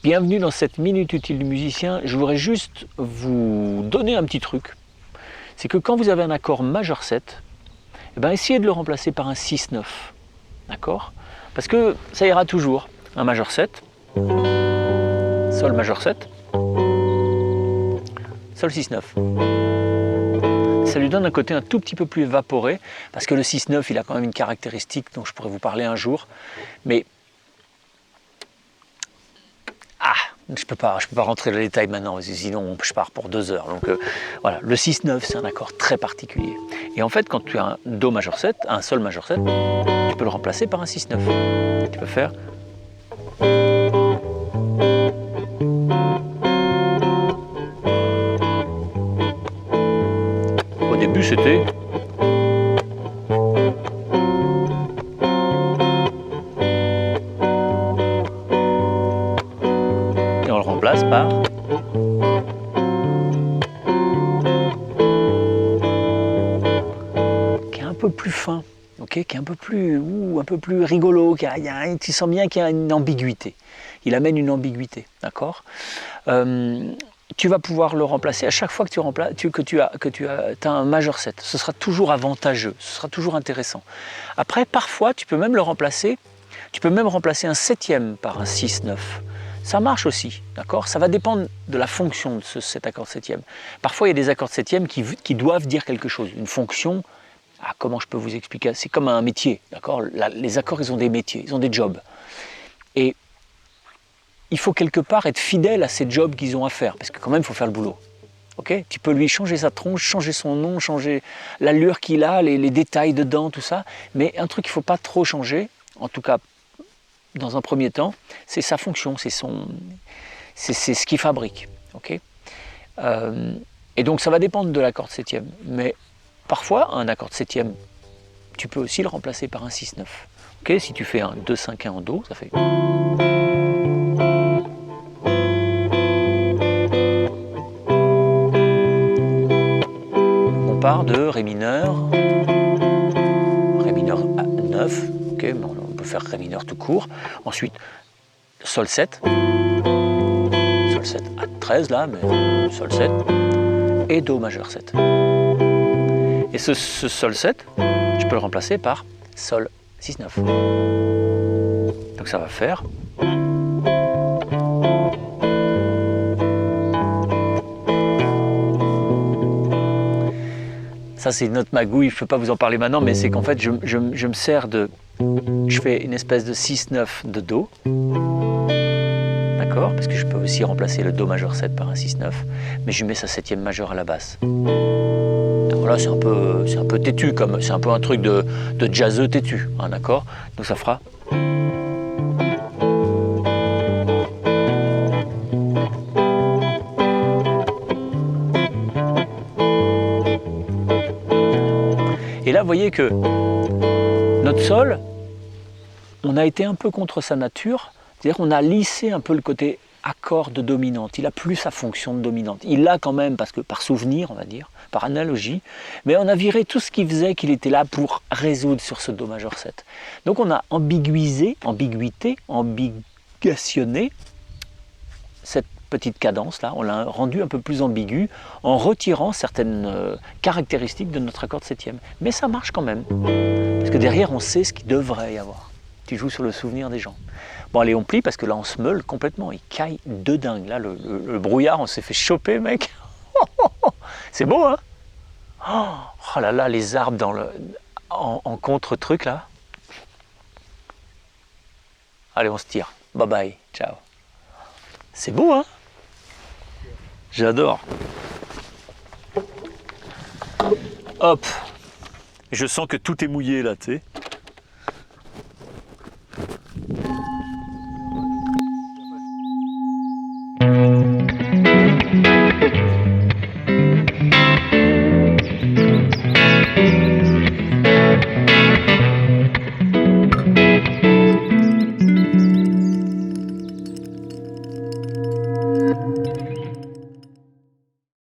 Bienvenue dans cette minute utile du musicien. Je voudrais juste vous donner un petit truc. C'est que quand vous avez un accord majeur 7, eh ben essayez de le remplacer par un 6-9. D'accord? Parce que ça ira toujours. Un majeur 7, Sol majeur 7, Sol 6-9. Ça lui donne un côté un tout petit peu plus évaporé, parce que le 6-9, il a quand même une caractéristique dont je pourrais vous parler un jour. Mais je peux pas rentrer dans les détails maintenant, parce que sinon je pars pour 2 heures. Donc voilà, le 6-9, c'est un accord très particulier. Et en fait, quand tu as un Do majeur 7, un Sol majeur 7, tu peux le remplacer par un 6-9. Tu peux faire... Au début, c'était... Et on le remplace par... qui est un peu plus fin, okay, qui est un peu plus rigolo, tu sens bien qu'il y a une ambiguïté. Il amène une ambiguïté, d'accord? Tu vas pouvoir le remplacer à chaque fois que tu as un majeur 7. Ce sera toujours avantageux, ce sera toujours intéressant. Après, parfois, tu peux même le remplacer, tu peux même remplacer un 7e par un 6-9. Ça marche aussi, d'accord? Ça va dépendre de la fonction de cet accord de 7e. Parfois, il y a des accords de 7e qui doivent dire quelque chose, une fonction. Comment je peux vous expliquer? C'est comme un métier, d'accord? Les accords, ils ont des métiers, ils ont des jobs. Et il faut quelque part être fidèle à ces jobs qu'ils ont à faire, parce que quand même, il faut faire le boulot. Okay, tu peux lui changer sa tronche, changer son nom, changer l'allure qu'il a, les détails dedans, tout ça. Mais un truc qu'il ne faut pas trop changer, en tout cas dans un premier temps, c'est sa fonction, c'est ce qu'il fabrique. Okay, et donc ça va dépendre de l'accord de 7e. Mais parfois, un accord de 7e, tu peux aussi le remplacer par un 6-9. Okay, si tu fais un 2-5-1 en Do, ça fait... On part de Ré mineur 9, okay, on peut faire Ré mineur tout court. Ensuite, Sol 7, Sol 7 à 13 là, mais Sol 7, et Do majeur 7. Et ce Sol 7, je peux le remplacer par Sol 6-9. Donc ça va faire... Ça c'est une autre magouille, je ne peux pas vous en parler maintenant, mais c'est qu'en fait je me sers de... Je fais une espèce de 6-9 de Do. D'accord? Parce que je peux aussi remplacer le Do majeur 7 par un 6-9, mais je mets sa 7e majeure à la basse. Alors là c'est un peu têtu, c'est un peu un truc de jazzeux têtu, hein, d'accord? Donc ça fera... Et là, vous voyez que notre Sol, on a été un peu contre sa nature, c'est-à-dire qu'on a lissé un peu le côté accord de dominante. Il n'a plus sa fonction de dominante. Il l'a quand même, parce que par souvenir, on va dire, par analogie, mais on a viré tout ce qui faisait qu'il était là pour résoudre sur ce Do majeur 7. Donc on a ambigationné cette petite cadence là, on l'a rendu un peu plus ambigu en retirant certaines caractéristiques de notre accord de 7e. Mais ça marche quand même, parce que derrière on sait ce qu'il devrait y avoir. Tu joues sur le souvenir des gens. Bon allez, on plie parce que là on se meule complètement, il caille de dingue. Là le brouillard, on s'est fait choper mec. C'est beau hein? Oh là là, les arbres en contre-truc là. Allez, on se tire. Bye bye, ciao. C'est beau, hein? J'adore. Hop. Je sens que tout est mouillé là, tu sais.